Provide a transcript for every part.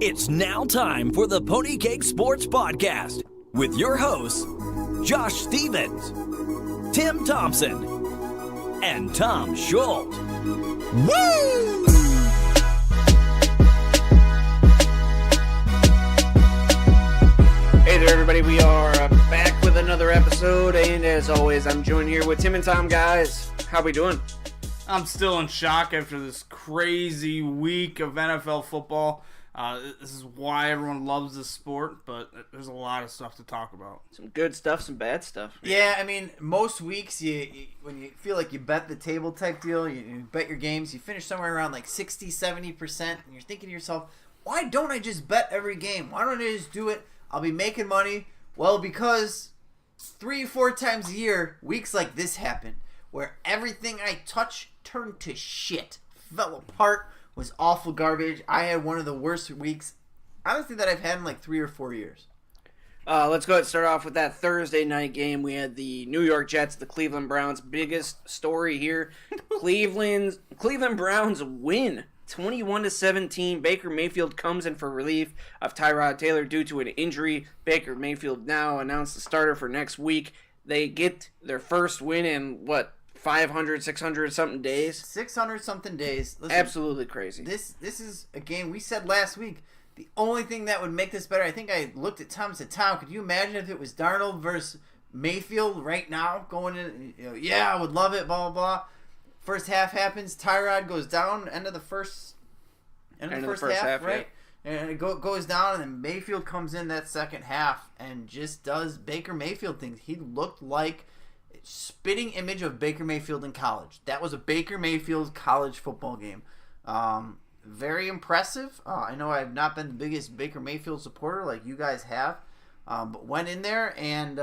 It's now time for the Pony Cake Sports Podcast with your hosts, Josh Stevens, Tim Thompson, and Tom Schultz. Woo! Hey there, everybody. We are back with another episode, and as always, I'm joined here with Tim and Tom. Guys, how we doing? I'm still in shock after this crazy week of NFL football. This is why everyone loves this sport, but there's a lot of stuff to talk about. Some good stuff, some bad stuff. Yeah, I mean, most weeks, when you feel like you bet the table type deal, you bet your games, you finish somewhere around like 60, 70%, and you're thinking to yourself, why don't I just bet every game? Why don't I just do it? I'll be making money. Well, because 3 or 4 times a year, weeks like this happen, where everything I touch turned to shit, fell apart, was awful garbage. I had one of the worst weeks, honestly, that I've had in like 3 or 4 years. Let's go ahead and start off with that Thursday night game. We had the New York Jets, the Cleveland Browns. Biggest story here. Cleveland Browns win 21-17. Baker Mayfield comes in for relief of Tyrod Taylor due to an injury. Baker Mayfield now announced the starter for next week. They get their first win in, 500, 600 something days? 600 something days. Listen, absolutely crazy. This is a game we said last week. The only thing that would make this better, I think I looked at Tom and said, Tom, could you imagine if it was Darnold versus Mayfield right now going in? Yeah, I would love it, blah, blah, blah. First half happens. Tyrod goes down. End of the first half, right? Yeah. And it goes down, and then Mayfield comes in that second half and just does Baker Mayfield things. He looked like spitting image of Baker Mayfield in college. That was a Baker Mayfield college football game. Very impressive. I know I've not been the biggest Baker Mayfield supporter like you guys have, but went in there and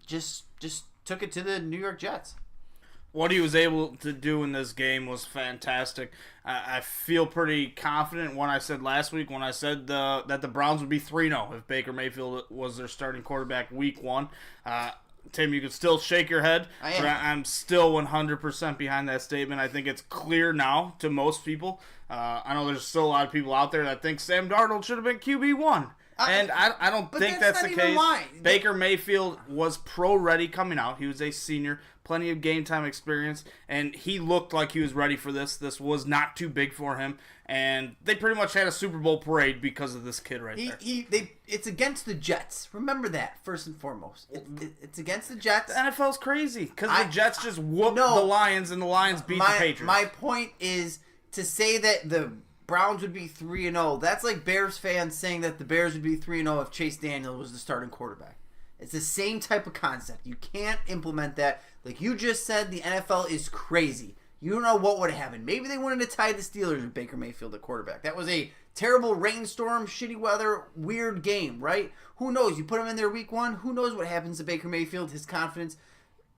just took it to the New York Jets. What he was able to do in this game was fantastic. I feel pretty confident when I said last week, when I said that the Browns would be 3-0 if Baker Mayfield was their starting quarterback week 1. Tim, you can still shake your head, but I'm still 100% behind that statement. I think it's clear now to most people. I know there's still a lot of people out there that think Sam Darnold should have been QB1. And I don't think that's the case. Baker Mayfield was pro-ready coming out. He was a senior, plenty of game time experience, and he looked like he was ready for this. This was not too big for him, and they pretty much had a Super Bowl parade because of this kid right there. It's against the Jets. Remember that, first and foremost. It's against the Jets. The NFL's crazy because the Jets just whooped the Lions, and the Lions beat the Patriots. My point is to say that the Browns would be 3-0. That's like Bears fans saying that the Bears would be 3-0 if Chase Daniel was the starting quarterback. It's the same type of concept. You can't implement that. Like you just said, the NFL is crazy. You don't know what would have happened. Maybe they wanted to tie the Steelers with Baker Mayfield at quarterback. That was a terrible rainstorm, shitty weather, weird game, right? Who knows? You put him in there week 1. Who knows what happens to Baker Mayfield, his confidence.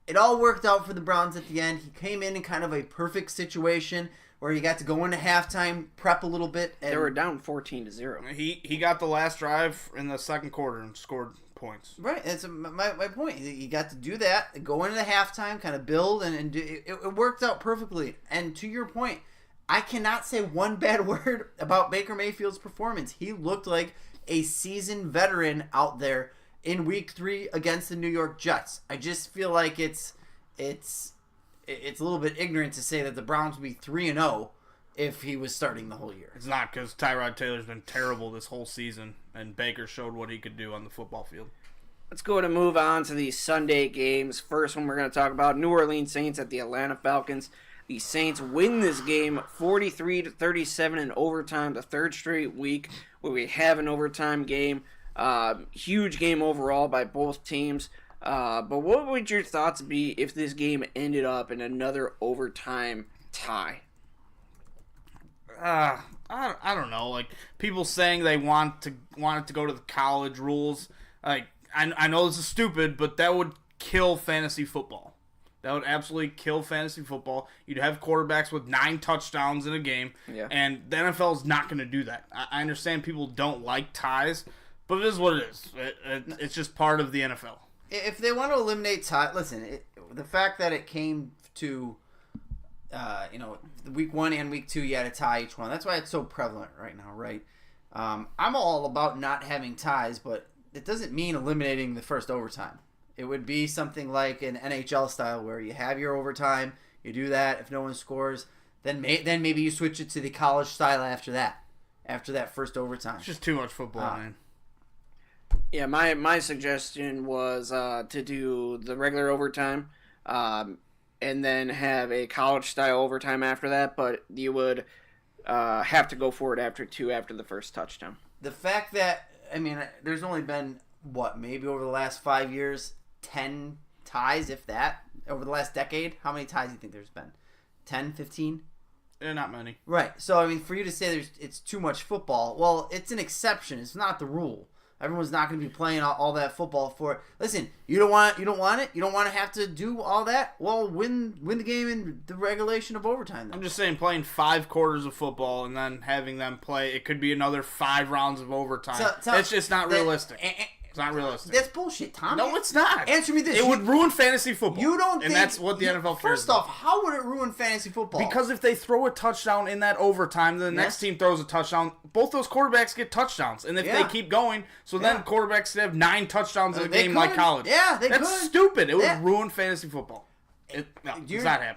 It all worked out for the Browns at the end. He came in kind of a perfect situation where he got to go into halftime, prep a little bit. And they were down 14-0. He got the last drive in the second quarter and scored points. Right, that's my point. He got to do that, go into the halftime, kind of build, and it worked out perfectly. And to your point, I cannot say one bad word about Baker Mayfield's performance. He looked like a seasoned veteran out there in Week 3 against the New York Jets. I just feel like it's a little bit ignorant to say that the Browns would be 3-0 if he was starting the whole year. It's not, because Tyrod Taylor's been terrible this whole season, and Baker showed what he could do on the football field. Let's go ahead and move on to the Sunday games. First one we're going to talk about, New Orleans Saints at the Atlanta Falcons. The Saints win this game 43-37 in overtime, the third straight week where we have an overtime game. Huge game overall by both teams. But what would your thoughts be if this game ended up in another overtime tie? I don't know. Like, people saying they want it to go to the college rules. Like, I know this is stupid, but that would kill fantasy football. That would absolutely kill fantasy football. You'd have quarterbacks with 9 touchdowns in a game, and the NFL is not going to do that. I understand people don't like ties, but it is what it is. It's just part of the NFL. If they want to eliminate tie, listen, the fact that it came to week 1 and week 2, you had a tie each one. That's why it's so prevalent right now, right? I'm all about not having ties, but it doesn't mean eliminating the first overtime. It would be something like an NHL style where you have your overtime, you do that. If no one scores, then maybe you switch it to the college style after that first overtime. It's just too much football, man. Yeah, my suggestion was to do the regular overtime, and then have a college style overtime after that. But you would have to go for it after the first touchdown. The fact that there's only been maybe over the last 5 years, 10 ties, if that, over the last decade. How many ties do you think there's been? 10, 15? Not many. Right. So for you to say it's too much football, well, it's an exception. It's not the rule. Everyone's not going to be playing all that football for it. Listen, you don't want it. You don't want to have to do all that. Well, win the game in the regulation of overtime. Then. I'm just saying, playing 5 quarters of football and then having them play, it could be another 5 rounds of overtime. It's just not realistic. It's not realistic. That's bullshit, Tom. No, it's not. Answer me this. It would ruin fantasy football. You don't think... And that's what the NFL cares First off, how would it ruin fantasy football? Because if they throw a touchdown in that overtime, then the next team throws a touchdown. Both those quarterbacks get touchdowns. And if they keep going, then quarterbacks could have 9 touchdowns in a game like college. Yeah, they could. That's stupid. It would ruin fantasy football. It's not happening.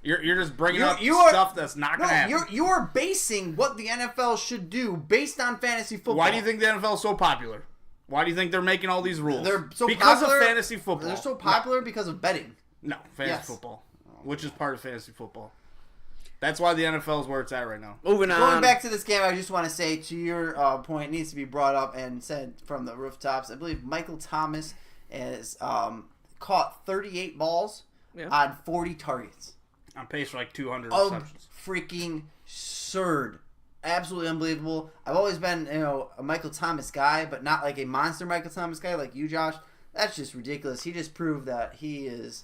You're just bringing up stuff that's not going to happen. You're basing what the NFL should do based on fantasy football. Why do you think the NFL is so popular? Why do you think they're making all these rules? They're so because popular, of fantasy football. They're so popular because of betting. No, fantasy football, which is part of fantasy football. That's why the NFL is where it's at right now. Moving on. Going back to this game, I just want to say, to your point, it needs to be brought up and said from the rooftops. I believe Michael Thomas has caught 38 balls on 40 targets. On pace for like 200 receptions. Freaking absurd. Absolutely unbelievable. I've always been, a Michael Thomas guy, but not like a monster Michael Thomas guy like you, Josh. That's just ridiculous. He just proved that he is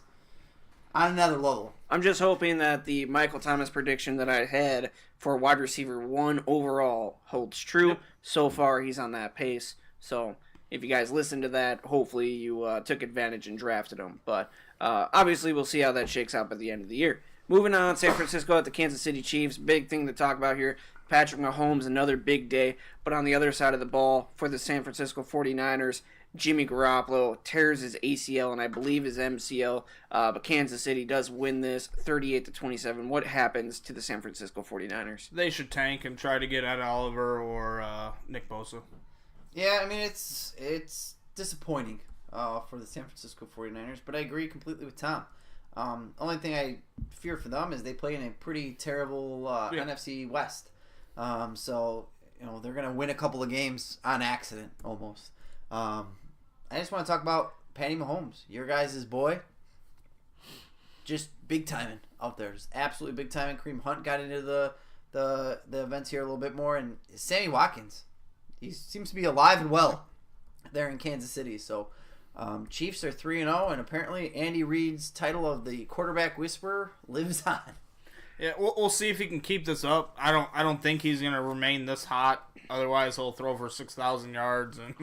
on another level. I'm just hoping that the Michael Thomas prediction that I had for wide receiver 1 overall holds true. Yep. So far, he's on that pace. So if you guys listened to that, hopefully you took advantage and drafted him. But obviously, we'll see how that shakes out by the end of the year. Moving on, San Francisco at the Kansas City Chiefs. Big thing to talk about here. Patrick Mahomes, another big day. But on the other side of the ball, for the San Francisco 49ers, Jimmy Garoppolo tears his ACL and I believe his MCL. But Kansas City does win this 38-27. What happens to the San Francisco 49ers? They should tank and try to get Ed Oliver or Nick Bosa. Yeah, it's disappointing for the San Francisco 49ers, but I agree completely with Tom. Only thing I fear for them is they play in a pretty terrible NFC West. So they're going to win a couple of games on accident almost. I just want to talk about Patty Mahomes, your guys' boy. Just big timing out there. Just absolutely big timing. Kareem Hunt got into the events here a little bit more, and Sammy Watkins, he seems to be alive and well there in Kansas City. So Chiefs are 3-0, and apparently Andy Reid's title of the quarterback whisperer lives on. Yeah, we'll see if he can keep this up. I don't think he's going to remain this hot. Otherwise, he'll throw for 6,000 yards and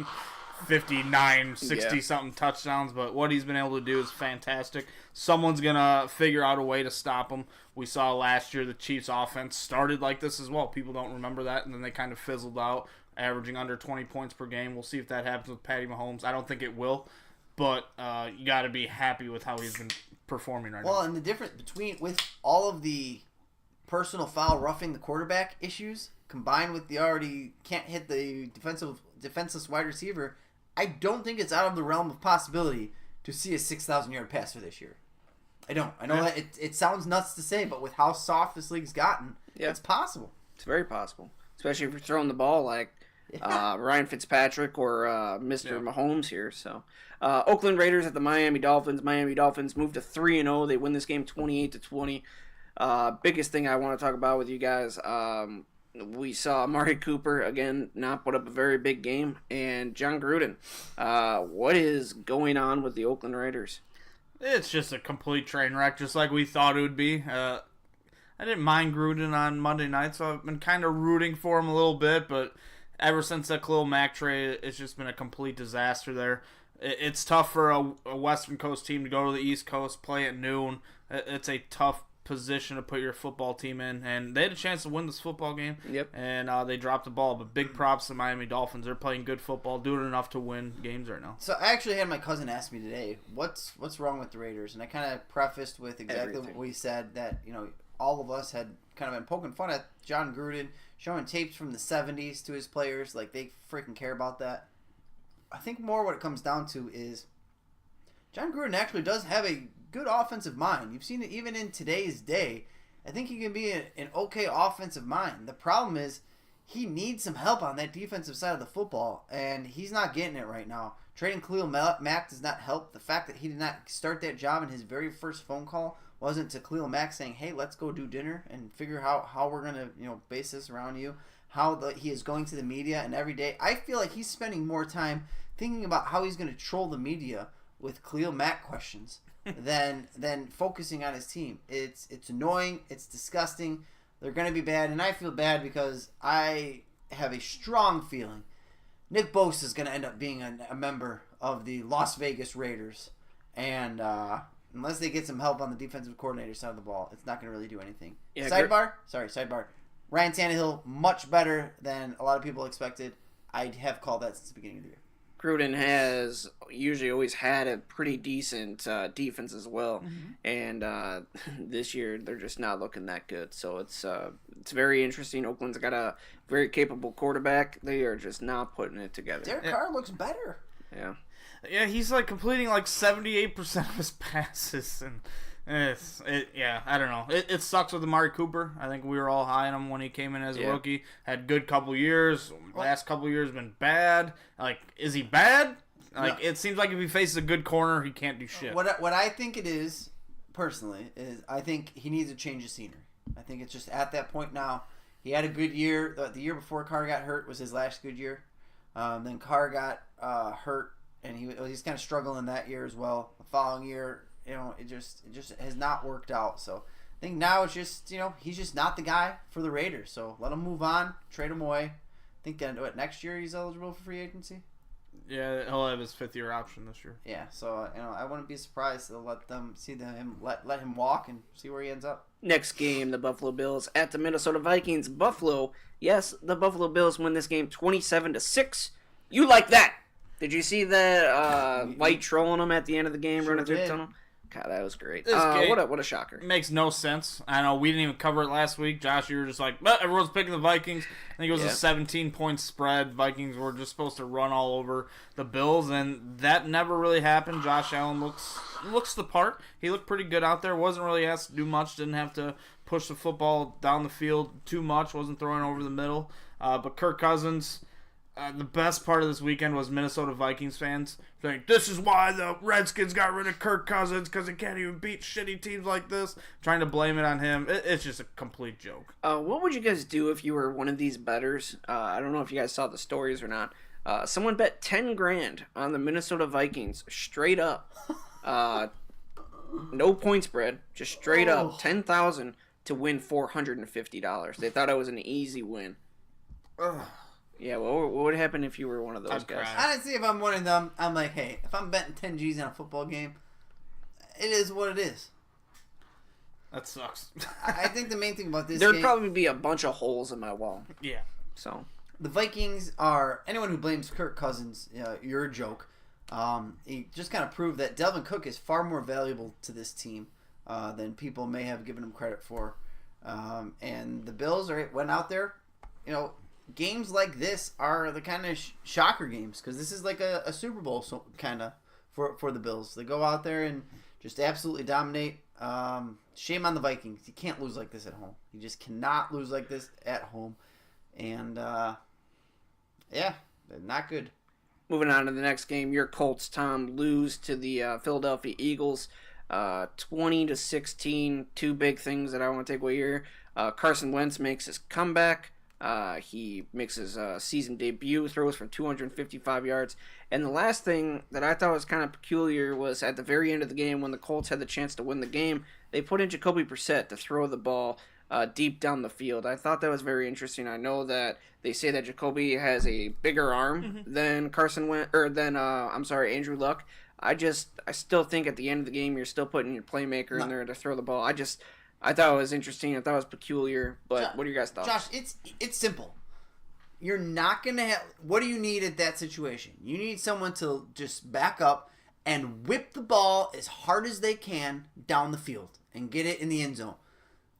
59, 60-something touchdowns. But what he's been able to do is fantastic. Someone's going to figure out a way to stop him. We saw last year the Chiefs' offense started like this as well. People don't remember that, and then they kind of fizzled out, averaging under 20 points per game. We'll see if that happens with Patty Mahomes. I don't think it will. But you got to be happy with how he's been performing right now. Well, and the difference with all of the personal foul roughing the quarterback issues combined with the already can't hit the defenseless wide receiver, I don't think it's out of the realm of possibility to see a 6,000-yard pass for this year. I don't. I know that it sounds nuts to say, but with how soft this league's gotten, it's possible. It's very possible, especially if you're throwing the ball like Ryan Fitzpatrick or Mr. Mahomes here. So, Oakland Raiders at the Miami Dolphins. Miami Dolphins move to 3-0. They win this game 28-20. Biggest thing I want to talk about with you guys, we saw Amari Cooper again not put up a very big game, and John Gruden. What is going on with the Oakland Raiders? It's just a complete train wreck, just like we thought it would be. I didn't mind Gruden on Monday night, so I've been kind of rooting for him a little bit, but ever since that Khalil Mack trade, it's just been a complete disaster there. It's tough for a Western Coast team to go to the East Coast, play at noon. It's a tough position to put your football team in, and they had a chance to win this football game. Yep. And they dropped the ball, but big props to Miami Dolphins. They're playing good football, doing enough to win games right now. So I actually had my cousin ask me today, what's wrong with the Raiders? And I kind of prefaced with exactly what we said, that, you know, all of us had kind of been poking fun at John Gruden, showing tapes from the 70s to his players, like they freaking care about that. I think more what it comes down to is John Gruden actually does have a good offensive mind. You've seen it even in today's day. I think he can be an okay offensive mind. The problem is he needs some help on that defensive side of the football, and he's not getting it right now. Trading Khalil Mack does not help. The fact that he did not start that job in his very first phone call wasn't to Khalil Mack saying, hey, let's go do dinner and figure out how we're going to, you know, base this around you. He is going to the media, and every day I feel like he's spending more time thinking about how he's going to troll the media with Khalil Mack questions than focusing on his team. It's annoying. It's disgusting. They're going to be bad, and I feel bad because I have a strong feeling Nick Bosa is going to end up being a member of the Las Vegas Raiders, and unless they get some help on the defensive coordinator side of the ball, it's not going to really do anything. Yeah, Sidebar. Ryan Tannehill, much better than a lot of people expected. I have called that since the beginning of the year. Gruden has usually always had a pretty decent defense as well, and this year they're just not looking that good. So it's very interesting. Oakland's got a very capable quarterback. They are just not putting it together. Derek Carr looks better. Yeah. Yeah, he's like completing like 78% of his passes, and I don't know. It sucks with Amari Cooper. I think we were all high on him when he came in as a rookie. Had good couple years. Last couple years been bad. Like, is he bad? Like, no. It seems like if he faces a good corner, he can't do shit. What I think it is, personally, is I think he needs a change of scenery. I think it's just at that point now. He had a good year. The year before Carr got hurt was his last good year. Then Carr got hurt, and he's kind of struggling that year as well. The following year, you know, it just has not worked out. So I think now it's just, you know, he's just not the guy for the Raiders. So let him move on, trade him away. I think next year he's eligible for free agency. Yeah, he'll have his 5th-year option this year. Yeah, so you know, I wouldn't be surprised to let him walk and see where he ends up. Next game, the Buffalo Bills at the Minnesota Vikings. Buffalo, yes, the Buffalo Bills win this game 27-6. You like that? Did you see that White trolling them at the end of the game, running through the tunnel? God, that was great. What a shocker. It makes no sense. I know we didn't even cover it last week. Josh, you were just like, well, everyone's picking the Vikings. I think it was a 17-point spread. Vikings were just supposed to run all over the Bills, and that never really happened. Josh Allen looks the part. He looked pretty good out there. Wasn't really asked to do much. Didn't have to push the football down the field too much. Wasn't throwing over the middle. But Kirk Cousins... the best part of this weekend was Minnesota Vikings fans saying, this is why the Redskins got rid of Kirk Cousins, because they can't even beat shitty teams like this. Trying to blame it on him. It's just a complete joke. What would you guys do if you were one of these bettors? I don't know if you guys saw the stories or not. Someone bet $10,000 on the Minnesota Vikings straight up. No point spread, just straight up $10,000 to win $450. They thought it was an easy win. Yeah, what would happen if you were one of those guys? Honestly, if I'm one of them, I'm like, hey, if I'm betting 10 G's on a football game, it is what it is. That sucks. I think the main thing about this There'd game... probably be a bunch of holes in my wall. Yeah. So the Vikings are... Anyone who blames Kirk Cousins, you're a joke. He just kind of proved that Delvin Cook is far more valuable to this team than people may have given him credit for. And the Bills went out there, you know... Games like this are the kind of shocker games, because this is like a Super Bowl kind of for the Bills. They go out there and just absolutely dominate. Shame on the Vikings. You can't lose like this at home. You just cannot lose like this at home. And, not good. Moving on to the next game, your Colts, Tom, lose to the Philadelphia Eagles 20-16. Two big things that I want to take away here. Carson Wentz makes his comeback. He makes his season debut, throws for 255 yards. And the last thing that I thought was kind of peculiar was at the very end of the game when the Colts had the chance to win the game, they put in Jacoby Brissett to throw the ball deep down the field. I thought that was very interesting. I know that they say that Jacoby has a bigger arm than Andrew Luck. I still think at the end of the game you're still putting your playmaker in there to throw the ball. I thought it was interesting. I thought it was peculiar. But what are your guys' thoughts? Josh, it's simple. You're not going to have... What do you need at that situation? You need someone to just back up and whip the ball as hard as they can down the field and get it in the end zone.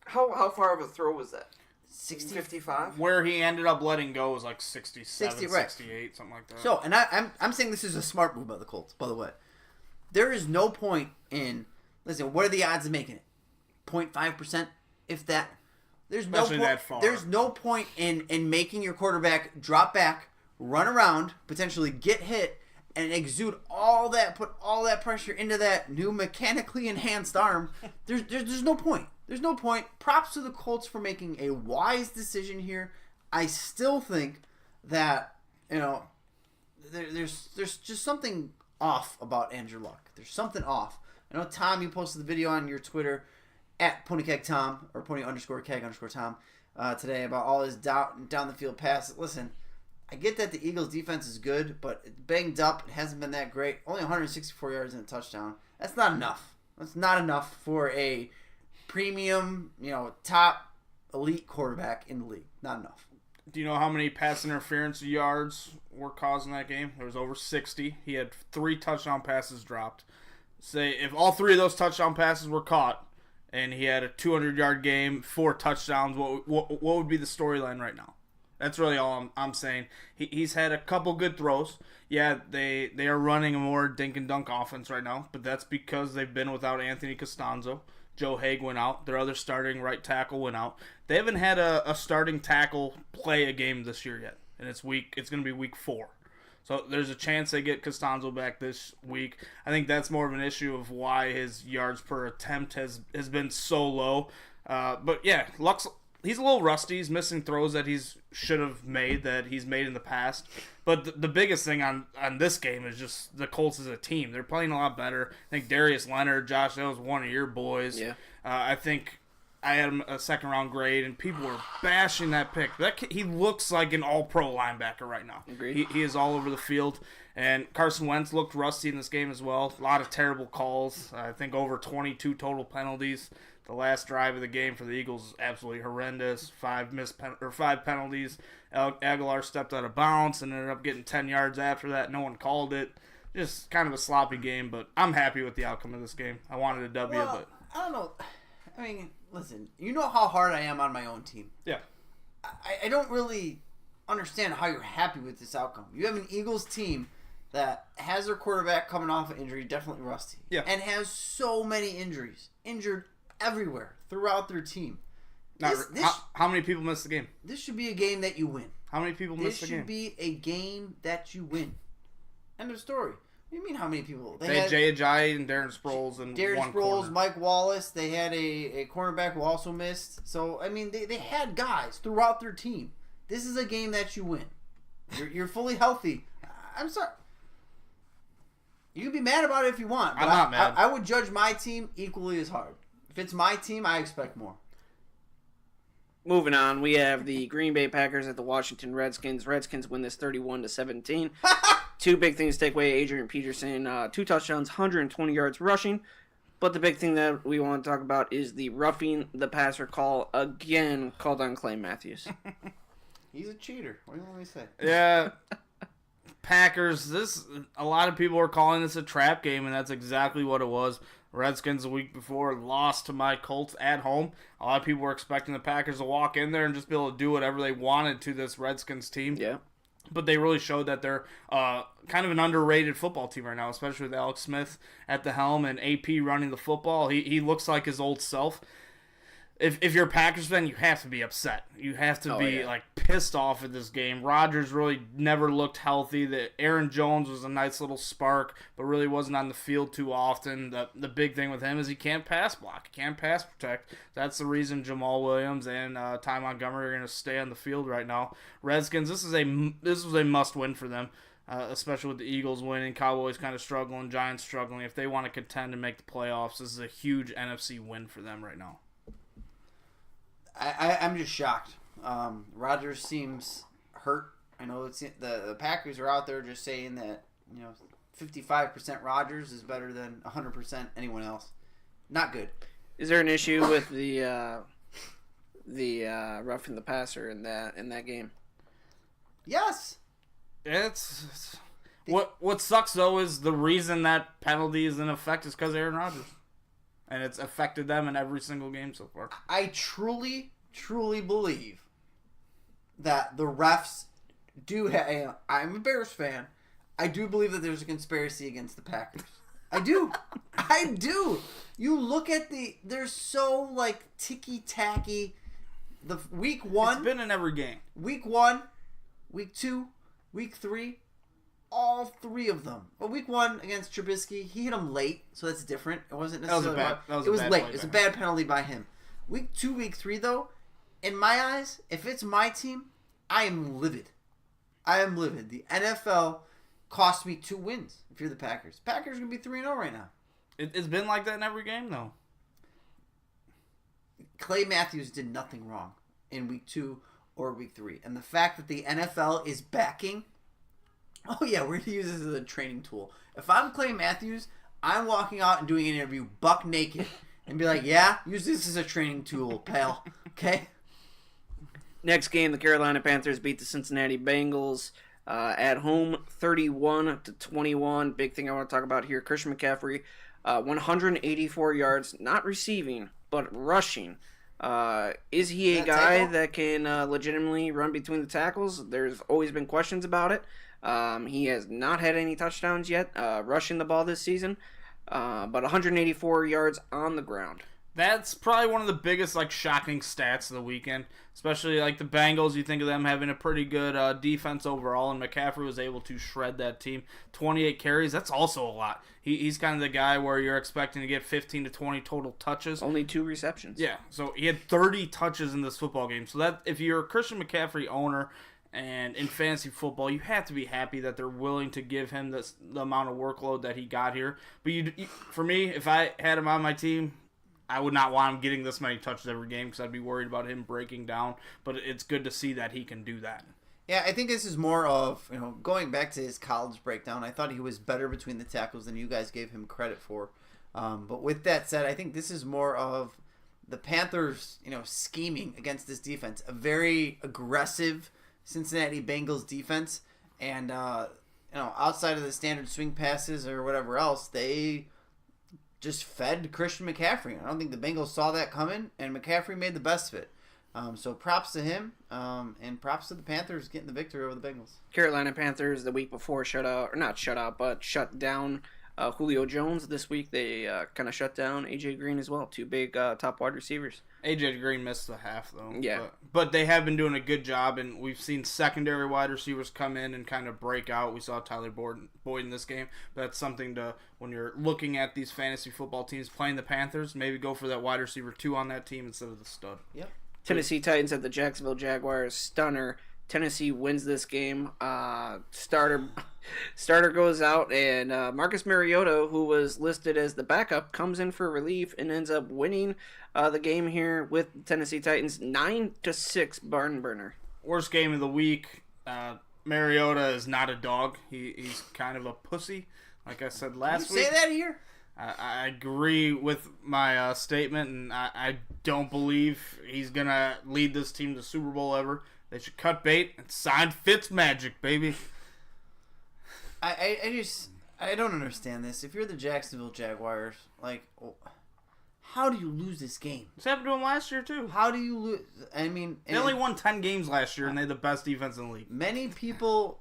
How far of a throw was that? 60, 55? Where he ended up letting go was like 67, 60, right. 68, something like that. So, and I'm saying this is a smart move by the Colts, by the way. There is no point in... Listen, what are the odds of making it? 0.5%, if that. Especially that far. There's no point in making your quarterback drop back, run around, potentially get hit, and exude put all that pressure into that new mechanically enhanced arm. There's no point. There's no point. Props to the Colts for making a wise decision here. I still think that, there's just something off about Andrew Luck. There's something off. I know, Tom, you posted the video on your Twitter at PonyKegTom or Pony_Keg_Tom today about all his down the field passes. Listen, I get that the Eagles defense is good, but it's banged up. It hasn't been that great. Only 164 yards and a touchdown. That's not enough. That's not enough for a premium, top elite quarterback in the league. Not enough. Do you know how many pass interference yards were caused in that game? There was over 60. He had 3 touchdown passes dropped. Say if all 3 of those touchdown passes were caught and he had a 200-yard game, 4 touchdowns, what would be the storyline right now? That's really all I'm saying. He's had a couple good throws. Yeah, they are running a more dink and dunk offense right now, but that's because they've been without Anthony Costanzo. Joe Haig went out. Their other starting right tackle went out. They haven't had a starting tackle play a game this year yet, and it's going to be week 4. So there's a chance they get Costanzo back this week. I think that's more of an issue of why his yards per attempt has been so low. But yeah, he's a little rusty. He's missing throws that should have made that he's made in the past. But the biggest thing on this game is just the Colts as a team. They're playing a lot better. I think Darius Leonard, Josh, that was one of your boys. Yeah. I think I had him a second-round grade, and people were bashing that pick. He looks like an all-pro linebacker right now. Agreed. He is all over the field. And Carson Wentz looked rusty in this game as well. A lot of terrible calls. I think over 22 total penalties. The last drive of the game for the Eagles is absolutely horrendous. 5 penalties. Aguilar stepped out of bounds and ended up getting 10 yards after that. No one called it. Just kind of a sloppy game, but I'm happy with the outcome of this game. I wanted a W, but I don't know. I mean, listen, you know how hard I am on my own team. yeah. I don't really understand how you're happy with this outcome. You have an Eagles team that has their quarterback coming off an injury, definitely rusty, Yeah. and has so many injuries, injured everywhere throughout their team. How many people missed the game? This should be a game that you win. How many people This missed the game? should be a game that you win. End of story. What do you mean how many people? They had Jay Ajayi and Darren Sproles and Darren one Sproles, corner. Mike Wallace. They had a cornerback who also missed. So, I mean, they had guys throughout their team. This is a game that you win. You're fully healthy. I'm sorry. You can be mad about it if you want. But I'm not mad. I would judge my team equally as hard. If it's my team, I expect more. Moving on, we have the Green Bay Packers at the Washington Redskins. Redskins win this 31-17. 2 big things to take away. Adrian Peterson, 2 touchdowns, 120 yards rushing. But the big thing that we want to talk about is the roughing the passer call again called on Clay Matthews. He's a cheater. What do you want me to say? Yeah. Packers, a lot of people were calling this a trap game, and that's exactly what it was. Redskins the week before lost to my Colts at home. A lot of people were expecting the Packers to walk in there and just be able to do whatever they wanted to this Redskins team. Yeah. But they really showed that they're kind of an underrated football team right now, especially with Alex Smith at the helm and AP running the football. He looks like his old self. If you're a Packers fan, you have to be upset. You have to be pissed off at this game. Rodgers really never looked healthy. Aaron Jones was a nice little spark, but really wasn't on the field too often. The big thing with him is he can't pass block. He can't pass protect. That's the reason Jamal Williams and Ty Montgomery are going to stay on the field right now. Redskins, this was a must win for them. Especially with the Eagles winning, Cowboys kind of struggling, Giants struggling. If they want to contend and make the playoffs, this is a huge NFC win for them right now. I'm just shocked. Rodgers seems hurt. I know the Packers are out there just saying that 55% Rodgers is better than 100% anyone else. Not good. Is there an issue with the roughing the passer in that game? Yes. It's what sucks though is the reason that penalty is in effect is because Aaron Rodgers, and it's affected them in every single game so far. I truly believe that the refs do have. I'm a Bears fan. I do believe that there's a conspiracy against the Packers. I do. I do. You look at they're so like ticky-tacky. The week 1. It's been in every game. Week 1, week 2, week 3, all 3 of them. But week 1 against Trubisky, he hit him late, so that's different. It wasn't necessarily it was late. It was a bad penalty by him. Week 2, week 3 though, in my eyes, if it's my team, I am livid. I am livid. The NFL cost me 2 wins. If you're the Packers, Packers are gonna be 3-0 right now. It's been like that in every game though. Clay Matthews did nothing wrong in week 2 or week 3. And the fact that the NFL is backing, oh yeah, we're going to use this as a training tool. If I'm Clay Matthews, I'm walking out and doing an interview buck naked and be like, yeah, use this as a training tool, pal. Okay? Next game, the Carolina Panthers beat the Cincinnati Bengals at home 31-21. Big thing I want to talk about here, Christian McCaffrey, 184 yards, not receiving, but rushing. Is he a guy that can legitimately run between the tackles? There's always been questions about it. He has not had any touchdowns yet rushing the ball this season, but 184 yards on the ground. That's probably one of the biggest shocking stats of the weekend, especially the Bengals. You think of them having a pretty good defense overall, and McCaffrey was able to shred that team. 28 carries, that's also a lot. He's kind of the guy where you're expecting to get 15 to 20 total touches. Only 2 receptions. Yeah, so he had 30 touches in this football game. So that if you're a Christian McCaffrey owner and in fantasy football, you have to be happy that they're willing to give him the amount of workload that he got here. But for me, if I had him on my team, I would not want him getting this many touches every game because I'd be worried about him breaking down. But it's good to see that he can do that. Yeah, I think this is more of, going back to his college breakdown, I thought he was better between the tackles than you guys gave him credit for. But with that said, I think this is more of the Panthers, scheming against this defense. A very aggressive Cincinnati Bengals defense. And, outside of the standard swing passes or whatever else, they just fed Christian McCaffrey. I don't think the Bengals saw that coming, and McCaffrey made the best of it. So props to him, and props to the Panthers getting the victory over the Bengals. Carolina Panthers the week before shut down Julio Jones. This week they kind of shut down A.J. Green as well. 2 big top wide receivers. A.J. Green missed the half, though. Yeah. But they have been doing a good job, and we've seen secondary wide receivers come in and kind of break out. We saw Tyler Boyd in this game. That's something to, when you're looking at these fantasy football teams playing the Panthers, maybe go for that wide receiver 2 on that team instead of the stud. Yep. Tennessee Titans at the Jacksonville Jaguars. Stunner. Tennessee wins this game. Starter goes out, and Marcus Mariota, who was listed as the backup, comes in for relief and ends up winning the game here with the Tennessee Titans 9-6 barn burner. Worst game of the week. Mariota is not a dog. He's kind of a pussy, like I said last week. You say that here? I agree with my statement, and I don't believe he's going to lead this team to Super Bowl ever. They should cut bait and sign Fitzmagic, baby. I don't understand this. If you're the Jacksonville Jaguars, how do you lose this game? This happened to them last year, too. How do you lose? I mean, they only won 10 games last year, and they had the best defense in the league. Many people,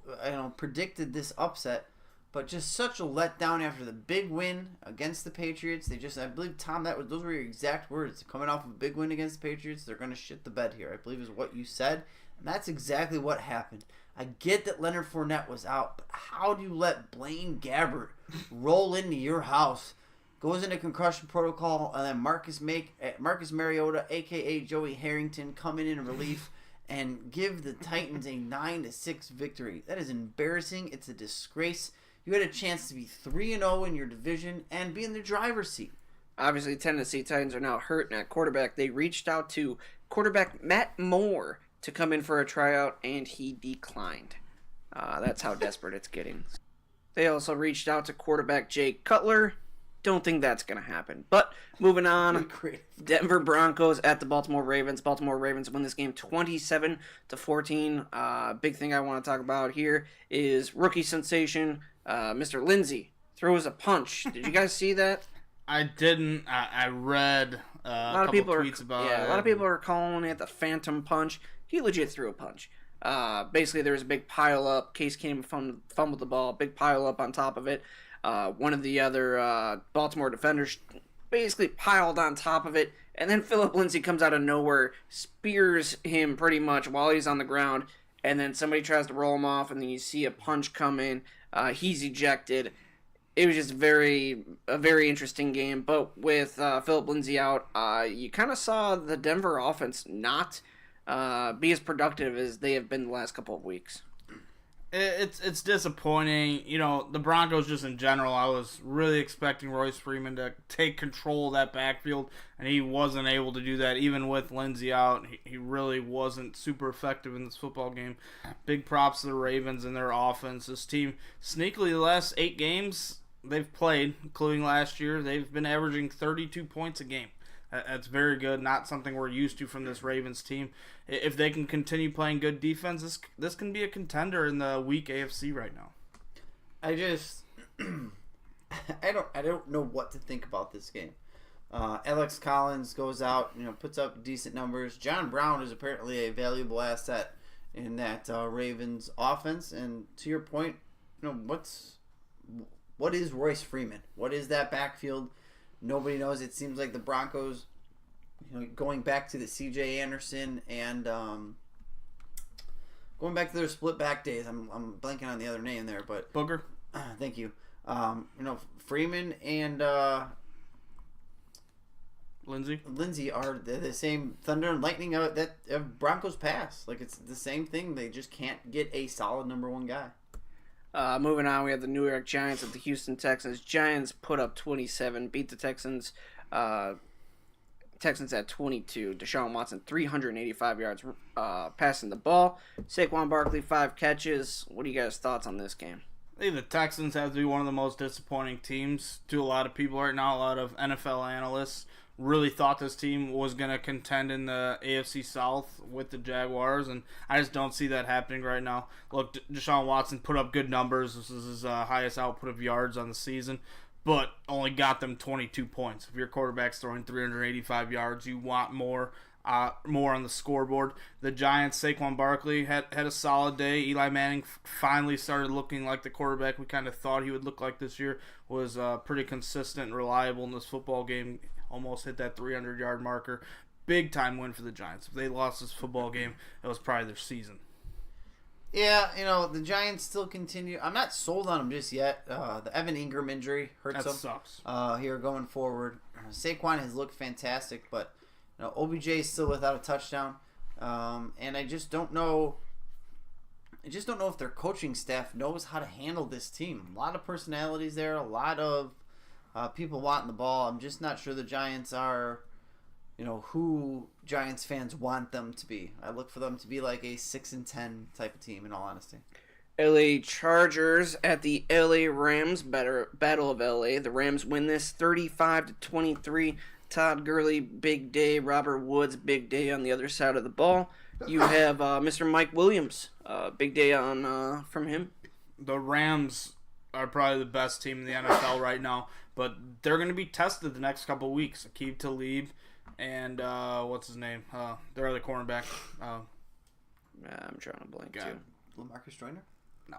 predicted this upset, but just such a letdown after the big win against the Patriots. I believe, Tom, those were your exact words. Coming off of a big win against the Patriots, they're going to shit the bed here, I believe is what you said. And that's exactly what happened. I get that Leonard Fournette was out, but how do you let Blaine Gabbert roll into your house, goes into concussion protocol, and then Marcus Mariota, a.k.a. Joey Harrington, come in relief and give the Titans a 9-6 victory? That is embarrassing. It's a disgrace. You had a chance to be 3-0 in your division and be in the driver's seat. Obviously, Tennessee Titans are now hurting at quarterback. They reached out to quarterback Matt Moore to come in for a tryout, and he declined. That's how desperate it's getting. They also reached out to quarterback Jay Cutler. Don't think that's going to happen. But moving on, Great. Denver Broncos at the Baltimore Ravens. Baltimore Ravens win this game 27-14. Big thing I want to talk about here is rookie sensation, Mr. Lindsey throws a punch. Did you guys see that? I didn't. I read a couple tweets about it. Yeah, a lot of people are calling it the Phantom Punch. He legit threw a punch. Basically, there was a big pile up. Case Keenum fumbled the ball. Big pile up on top of it. One of the other Baltimore defenders basically piled on top of it. And then Philip Lindsay comes out of nowhere, spears him pretty much while he's on the ground. And then somebody tries to roll him off, and then you see a punch come in. He's ejected. It was just a very interesting game. But with Philip Lindsay out, you kind of saw the Denver offense not be as productive as they have been the last couple of weeks. It's disappointing. You know, the Broncos just in general, I was really expecting Royce Freeman to take control of that backfield, and he wasn't able to do that. Even with Lindsay out, he really wasn't super effective in this football game. Big props to the Ravens and their offense. This team, sneakily, the last 8 games they've played, including last year, they've been averaging 32 points a game. That's very good. Not something we're used to from this Ravens team. If they can continue playing good defense, this can be a contender in the weak AFC right now. I just I don't know what to think about this game. Alex Collins goes out, puts up decent numbers. John Brown is apparently a valuable asset in that Ravens offense. And to your point, what is Royce Freeman? What is that backfield? Nobody knows. It seems like the Broncos, going back to the C.J. Anderson and going back to their split back days. I'm blanking on the other name there, but Booger. Thank you. Freeman and Lindsay are the same thunder and lightning that Broncos pass. Like, it's the same thing. They just can't get a solid number one guy. Moving on, we have the New York Giants at the Houston Texans. Giants put up 27, beat the Texans. Texans at 22. Deshaun Watson, 385 yards passing the ball. Saquon Barkley, 5 catches. What are you guys' thoughts on this game? I think the Texans have to be one of the most disappointing teams to a lot of people right now. A lot of NFL analysts really thought this team was going to contend in the AFC South with the Jaguars, and I just don't see that happening right now. Look, Deshaun Watson put up good numbers. This is his highest output of yards on the season, but only got them 22 points. If your quarterback's throwing 385 yards, you want more on the scoreboard. The Giants, Saquon Barkley had a solid day. Eli Manning finally started looking like the quarterback we kind of thought he would look like this year. Was pretty consistent and reliable in this football game. Almost hit that 300-yard marker. Big time win for the Giants. If they lost this football game, it was probably their season. Yeah, the Giants still continue. I'm not sold on them just yet. The Evan Ingram injury hurts them. That sucks. Here going forward. Saquon has looked fantastic, but OBJ is still without a touchdown. And I just don't know. If their coaching staff knows how to handle this team. A lot of personalities there. A lot of people wanting the ball. I'm just not sure the Giants are, who Giants fans want them to be. I look for them to be like a 6-10 type of team, in all honesty. LA Chargers at the LA Rams. Battle of LA. The Rams win this 35-23. Todd Gurley, big day. Robert Woods, big day on the other side of the ball. You have Mr. Mike Williams, big day on from him. The Rams are probably the best team in the NFL right now, but they're going to be tested the next couple of weeks. Aqib Talib and what's his name? Their other cornerback. I'm trying to blank God. too. LaMarcus Joyner? No.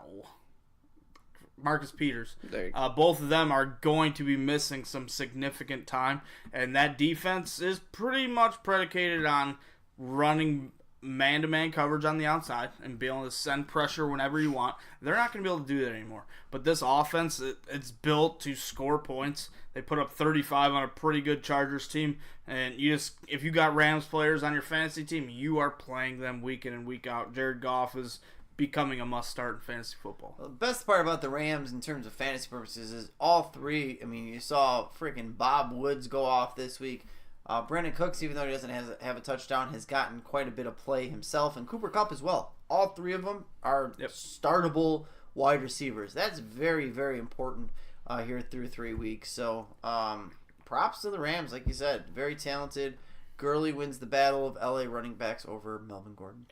Marcus Peters. There you go. Both of them are going to be missing some significant time, and that defense is pretty much predicated on running man-to-man coverage on the outside and being able to send pressure whenever you want. They're not going to be able to do that anymore. But this offense, it's built to score points. They put up 35 on a pretty good Chargers team, and if you got Rams players on your fantasy team, you are playing them week in and week out. Jared Goff is becoming a must-start in fantasy football. Well, the best part about the Rams in terms of fantasy purposes is all three. I mean, you saw freaking Bob Woods go off this week. Brandon Cooks, even though he doesn't have a touchdown, has gotten quite a bit of play himself, and Cooper Kupp as well. All three of them are startable wide receivers. That's very, very important here through 3 weeks. So props to the Rams, like you said, very talented. Gurley wins the battle of LA running backs over Melvin Gordon.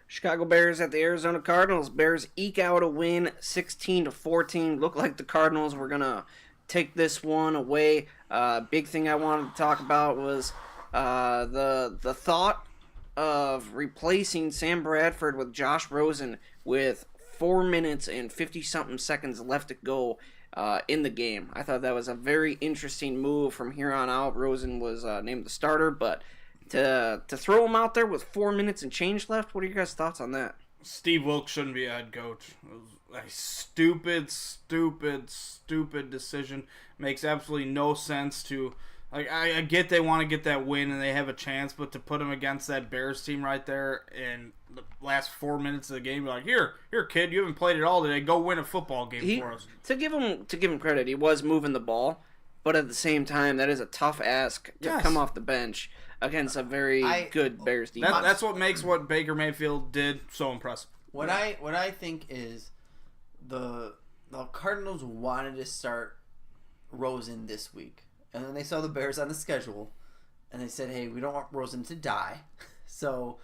Chicago Bears at the Arizona Cardinals. Bears eke out a win, 16-14. Looked like the Cardinals were gonna take this one away. Big thing I wanted to talk about was the thought of replacing Sam Bradford with Josh Rosen with 4 minutes and 50-something seconds left to go in the game. I thought that was a very interesting move. From here on out, Rosen was named the starter, but to throw him out there with 4 minutes and change left, what are your guys' thoughts on that? Steve Wilkes shouldn't be a head coach. It was a stupid decision. Makes absolutely no sense to... Like, I get they want to get that win and they have a chance, but to put him against that Bears team right there in the last 4 minutes of the game, you're like, here, kid, you haven't played it all today. Go win a football game for us. To give him credit, he was moving the ball, but at the same time, that is a tough ask to come off the bench against a very good Bears defense. That's what makes what Baker Mayfield did so impressive. What I think is the Cardinals wanted to start Rosen this week. And then they saw the Bears on the schedule, and they said, hey, we don't want Rosen to die, so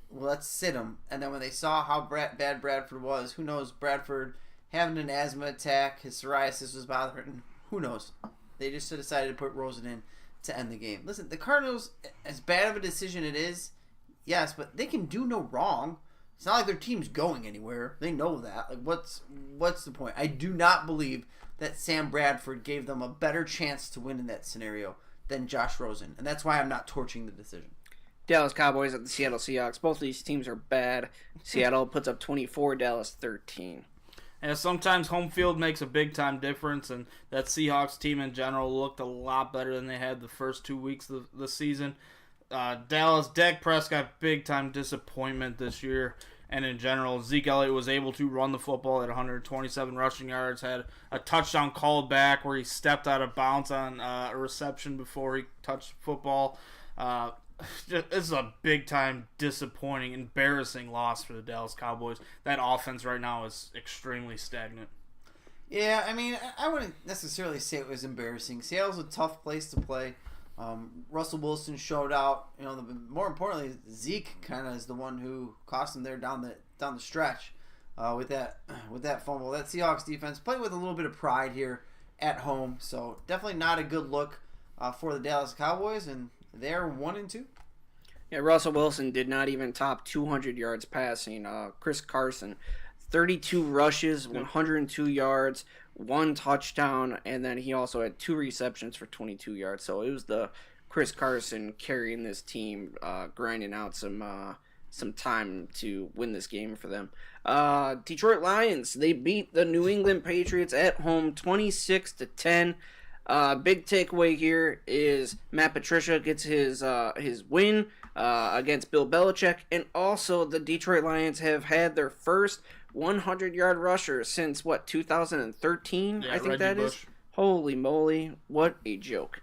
let's sit him. And then when they saw how bad Bradford was, who knows, Bradford having an asthma attack, his psoriasis was bothering, who knows. They just decided to put Rosen in to end the game. Listen, the Cardinals, as bad of a decision it is, yes, but they can do no wrong. It's not like their team's going anywhere. They know that. Like, what's the point? I do not believe that Sam Bradford gave them a better chance to win in that scenario than Josh Rosen. And that's why I'm not torching the decision. Dallas Cowboys at the Seattle Seahawks. Both of these teams are bad. Seattle puts up 24, Dallas 13. And sometimes home field makes a big-time difference, and that Seahawks team in general looked a lot better than they had the first 2 weeks of the season. Dallas, Dak Prescott, big-time disappointment this year. And in general, Zeke Elliott was able to run the football at 127 rushing yards, had a touchdown called back where he stepped out of bounds on a reception before he touched the football. This is a big-time, disappointing, embarrassing loss for the Dallas Cowboys. That offense right now is extremely stagnant. Yeah, I mean, I wouldn't necessarily say it was embarrassing. Seattle's a tough place to play. Russell Wilson showed out. You know, more importantly, Zeke kind of is the one who cost him there down the stretch with that fumble. That Seahawks defense played with a little bit of pride here at home, so definitely not a good look for the Dallas Cowboys, and they're 1-2. Yeah, Russell Wilson did not even top 200 yards passing. Chris Carson, 32 rushes, 102 yards, 1 touchdown, and then he also had 2 receptions for 22 yards. So it was the Chris Carson carrying this team, grinding out some time to win this game for them. Detroit Lions, they beat the New England Patriots at home 26-10. Big takeaway here is Matt Patricia gets his win against Bill Belichick, and also the Detroit Lions have had their first 100-yard rusher since 2013? Yeah, I think Reggie that Bush. is. Holy moly! What a joke.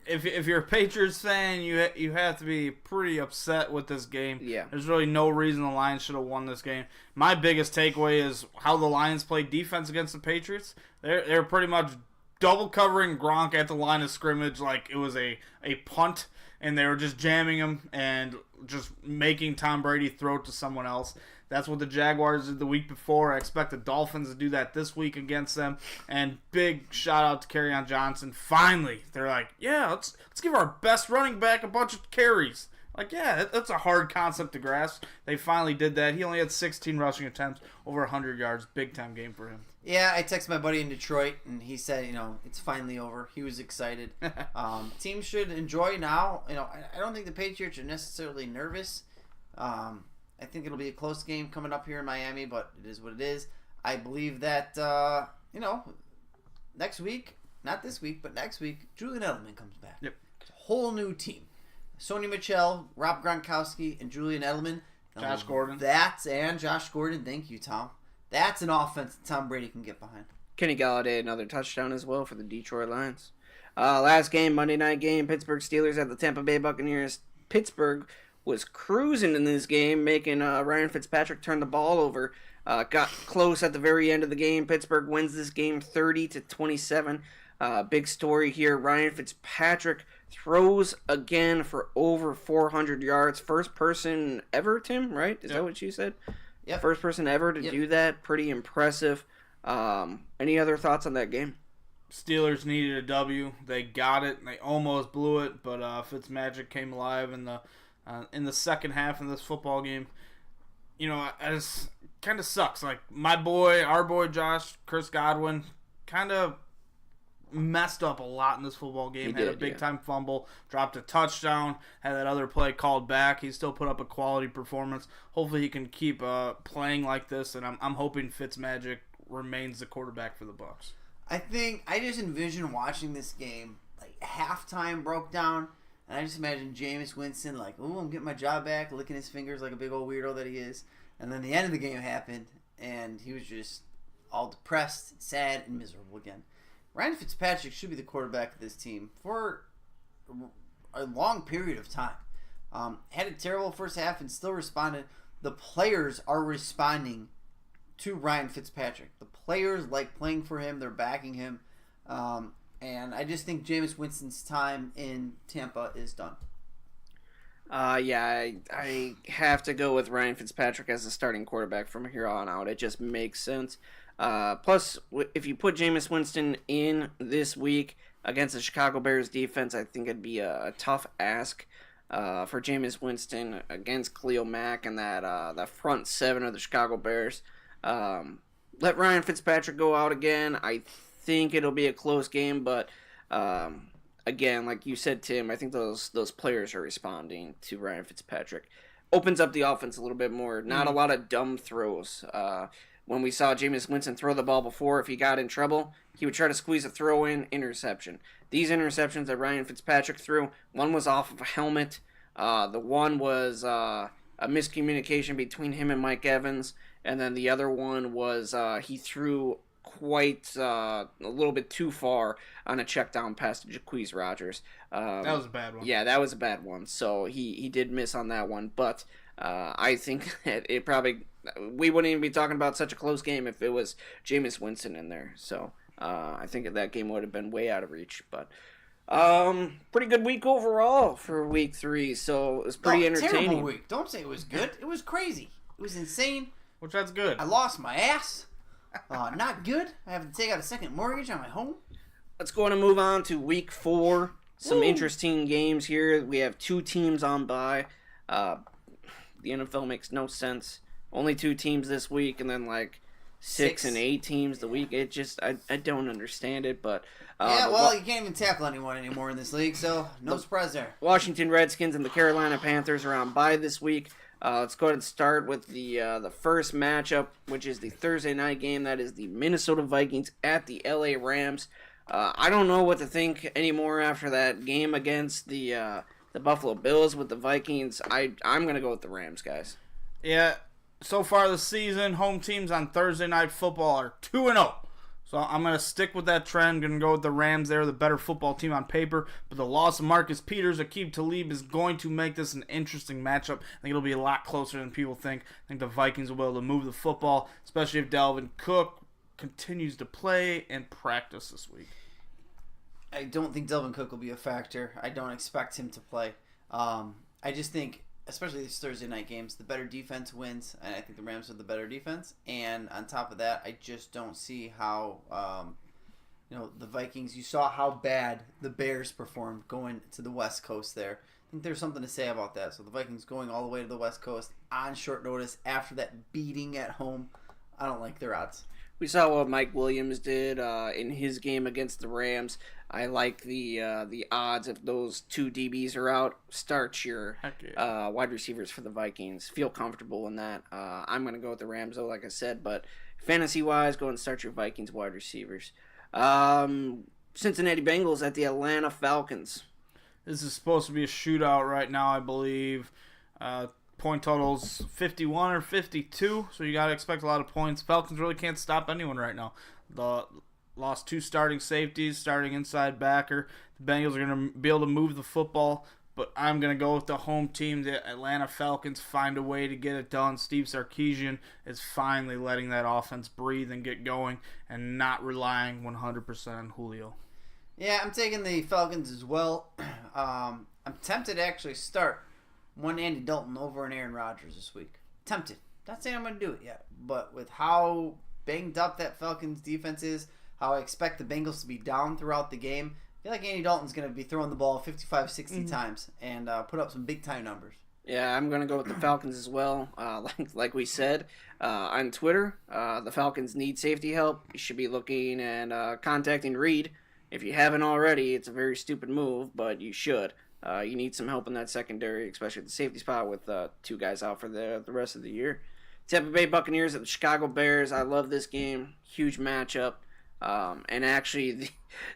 If you're a Patriots fan, you have to be pretty upset with this game. Yeah. There's really no reason the Lions should have won this game. My biggest takeaway is how the Lions played defense against the Patriots. They're pretty much double covering Gronk at the line of scrimmage like it was a punt, and they were just jamming him and just making Tom Brady throw it to someone else. That's what the Jaguars did the week before. I expect the Dolphins to do that this week against them. And big shout out to Kerryon Johnson. Finally, they're like, yeah, let's give our best running back a bunch of carries. Like, yeah, that's a hard concept to grasp. They finally did that. He only had 16 rushing attempts, over 100 yards. Big time game for him. Yeah, I texted my buddy in Detroit, and he said, it's finally over. He was excited. Teams should enjoy now. I don't think the Patriots are necessarily nervous. I think it'll be a close game coming up here in Miami, but it is what it is. I believe that, next week, not this week, but next week, Julian Edelman comes back. Yep. It's a whole new team. Sony Michel, Rob Gronkowski, and Julian Edelman. Josh Gordon. And Josh Gordon. Thank you, Tom. That's an offense that Tom Brady can get behind. Kenny Galladay, another touchdown as well for the Detroit Lions. Last game, Monday night game, Pittsburgh Steelers at the Tampa Bay Buccaneers. Pittsburgh was cruising in this game, making Ryan Fitzpatrick turn the ball over Got close at the very end of the game. Pittsburgh wins this game 30-27. Big story here. Ryan Fitzpatrick throws again for over 400 yards. First person ever, Tim, right? Is that what you said? Yep. First person ever to do that. Pretty impressive. Any other thoughts on that game? Steelers needed a W. They got it. They almost blew it, but Fitzmagic came alive in the second half of this football game. You know, it just kind of sucks. Like, our boy Josh, Chris Godwin, kind of messed up a lot in this football game. Had a big-time fumble, dropped a touchdown, had that other play called back. He still put up a quality performance. Hopefully he can keep playing like this, and I'm hoping Fitzmagic remains the quarterback for the Bucs. I just envision watching this game, like halftime broke down, and I just imagine Jameis Winston like, "Ooh, I'm getting my job back," licking his fingers like a big old weirdo that he is. And then the end of the game happened, and he was just all depressed, sad, and miserable again. Ryan Fitzpatrick should be the quarterback of this team for a long period of time. Had a terrible first half and still responded. The players are responding to Ryan Fitzpatrick. The players like playing for him. They're backing him. And I just think Jameis Winston's time in Tampa is done. I have to go with Ryan Fitzpatrick as the starting quarterback from here on out. It just makes sense. Plus, if you put Jameis Winston in this week against the Chicago Bears defense, I think it'd be a tough ask for Jameis Winston against Khalil Mack and that front seven of the Chicago Bears. Let Ryan Fitzpatrick go out again. I think it'll be a close game, but again, like you said, Tim, I think those players are responding to Ryan Fitzpatrick. Opens up the offense a little bit more. Not a lot of dumb throws. When we saw Jameis Winston throw the ball before, if he got in trouble, he would try to squeeze a throw-in interception. These interceptions that Ryan Fitzpatrick threw, one was off of a helmet. The one was a miscommunication between him and Mike Evans. And then the other one was he threw quite a little bit too far on a check down pass to Jacquizz Rodgers. That was a bad one. Yeah, that was a bad one. So he did miss on that one. But I think that it probably... We wouldn't even be talking about such a close game if it was Jameis Winston in there. So I think that game would have been way out of reach. But pretty good week overall for week 3. So it was pretty entertaining. Terrible week. Don't say it was good. It was crazy. It was insane. Which that's good. I lost my ass. Not good. I have to take out a second mortgage on my home. Let's go on and move on to week 4. Some interesting games here. We have 2 teams on bye. The NFL makes no sense. Only 2 teams this week, and then like 6 and 8 teams the week. It just I don't understand it, but you can't even tackle anyone anymore in this league, so no surprise there. Washington Redskins and the Carolina Panthers are on bye this week. Let's go ahead and start with the first matchup, which is the Thursday night game. That is the Minnesota Vikings at the LA Rams. I don't know what to think anymore after that game against the Buffalo Bills with the Vikings. I'm gonna go with the Rams, guys. Yeah. So far this season, home teams on Thursday Night Football are 2-0. So I'm going to stick with that trend. Going to go with the Rams. They're the better football team on paper. But the loss of Marcus Peters, Aqib Talib, is going to make this an interesting matchup. I think it'll be a lot closer than people think. I think the Vikings will be able to move the football, especially if Dalvin Cook continues to play and practice this week. I don't think Dalvin Cook will be a factor. I don't expect him to play. I just think, especially these Thursday night games, the better defense wins, and I think the Rams are the better defense. And on top of that, I just don't see how, the Vikings, you saw how bad the Bears performed going to the West Coast there. I think there's something to say about that. So the Vikings going all the way to the West Coast on short notice after that beating at home, I don't like their odds. We saw what Mike Williams did in his game against the Rams. I like the odds if those 2 DBs are out. Start your wide receivers for the Vikings. Feel comfortable in that. I'm going to go with the Rams, though, like I said. But fantasy-wise, go and start your Vikings wide receivers. Cincinnati Bengals at the Atlanta Falcons. This is supposed to be a shootout right now, I believe. Point totals 51 or 52, so you got to expect a lot of points. Falcons really can't stop anyone right now. The lost 2 starting safeties, starting inside backer. The Bengals are going to be able to move the football. But I'm going to go with the home team. The Atlanta Falcons find a way to get it done. Steve Sarkisian is finally letting that offense breathe and get going and not relying 100% on Julio. Yeah, I'm taking the Falcons as well. I'm tempted to actually start one Andy Dalton over an Aaron Rodgers this week. Tempted. Not saying I'm going to do it yet, but with how banged up that Falcons defense is, how I expect the Bengals to be down throughout the game, I feel like Andy Dalton's going to be throwing the ball 55, 60 times and put up some big-time numbers. Yeah, I'm going to go with the Falcons as well. Like we said on Twitter, the Falcons need safety help. You should be looking and contacting Reed. If you haven't already, it's a very stupid move, but you should. You need some help in that secondary, especially at the safety spot with 2 guys out for the rest of the year. Tampa Bay Buccaneers at the Chicago Bears. I love this game. Huge matchup. And actually,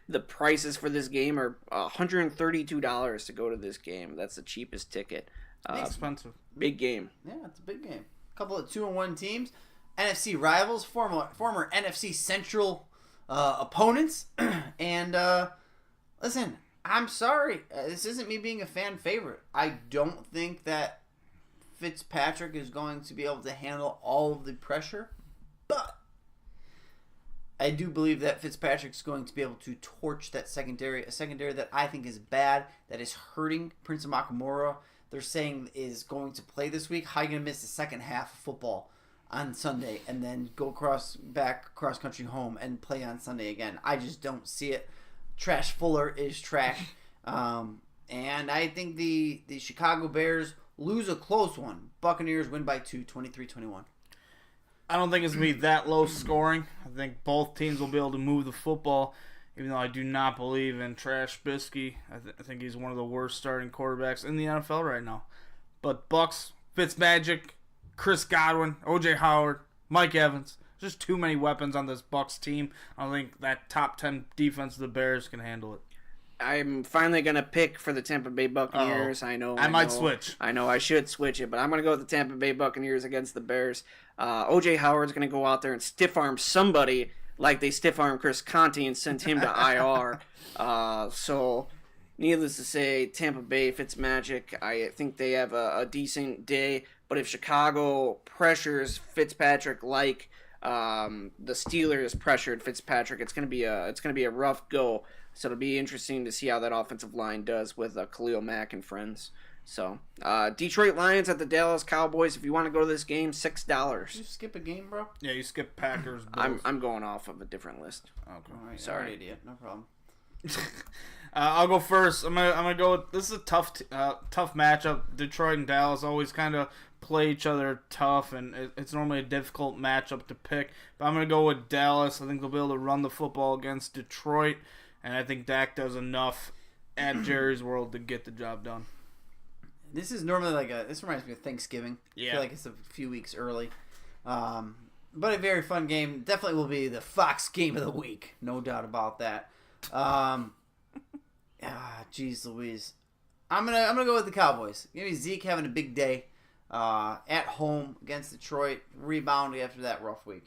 the prices for this game are $132 to go to this game. That's the cheapest ticket. Expensive. Big game. Yeah, it's a big game. A couple of 2-1 teams. NFC rivals, former NFC Central opponents. And listen, I'm sorry. This isn't me being a fan favorite. I don't think that Fitzpatrick is going to be able to handle all of the pressure. But I do believe that Fitzpatrick's going to be able to torch that secondary, a secondary that I think is bad, that is hurting Prince Amukamara. They're saying is going to play this week. How are you going to miss the second half of football on Sunday and then go cross country home and play on Sunday again? I just don't see it. Trash Fuller is trash. And I think the Chicago Bears lose a close one. Buccaneers win by 2, 23-21. I don't think it's going to be that low scoring. I think both teams will be able to move the football, even though I do not believe in Trash Bisky. I think he's one of the worst starting quarterbacks in the NFL right now. But Bucks, Fitzmagic, Chris Godwin, O.J. Howard, Mike Evans. Just too many weapons on this Bucks team. I don't think that top 10 defense of the Bears can handle it. I'm finally going to pick for the Tampa Bay Buccaneers. Uh-oh. I know. I might switch. I know I should switch it, but I'm going to go with the Tampa Bay Buccaneers against the Bears. O.J. Howard's going to go out there and stiff-arm somebody like they stiff-armed Chris Conte and sent him to IR. So, needless to say, Tampa Bay, Fitzmagic, I think they have a decent day. But if Chicago pressures Fitzpatrick like the Steelers pressured Fitzpatrick, it's going to be a rough go. So it'll be interesting to see how that offensive line does with Khalil Mack and friends. So, Detroit Lions at the Dallas Cowboys. If you want to go to this game, $6. Did you skip a game, bro? Yeah, you skip Packers. Bills. I'm going off of a different list. Okay. All right, Sorry. you're an idiot. No problem. I'll go first. I'm gonna go with, this is a tough matchup. Detroit and Dallas always kind of play each other tough, and it's normally a difficult matchup to pick. But I'm gonna go with Dallas. I think they'll be able to run the football against Detroit, and I think Dak does enough at Jerry's World to get the job done. This is normally this reminds me of Thanksgiving. Yeah. I feel like it's a few weeks early. But a very fun game. Definitely will be the Fox game of the week. No doubt about that. Jeez Louise. I'm gonna go with the Cowboys. Give me Zeke having a big day at home against Detroit, rebounding after that rough week.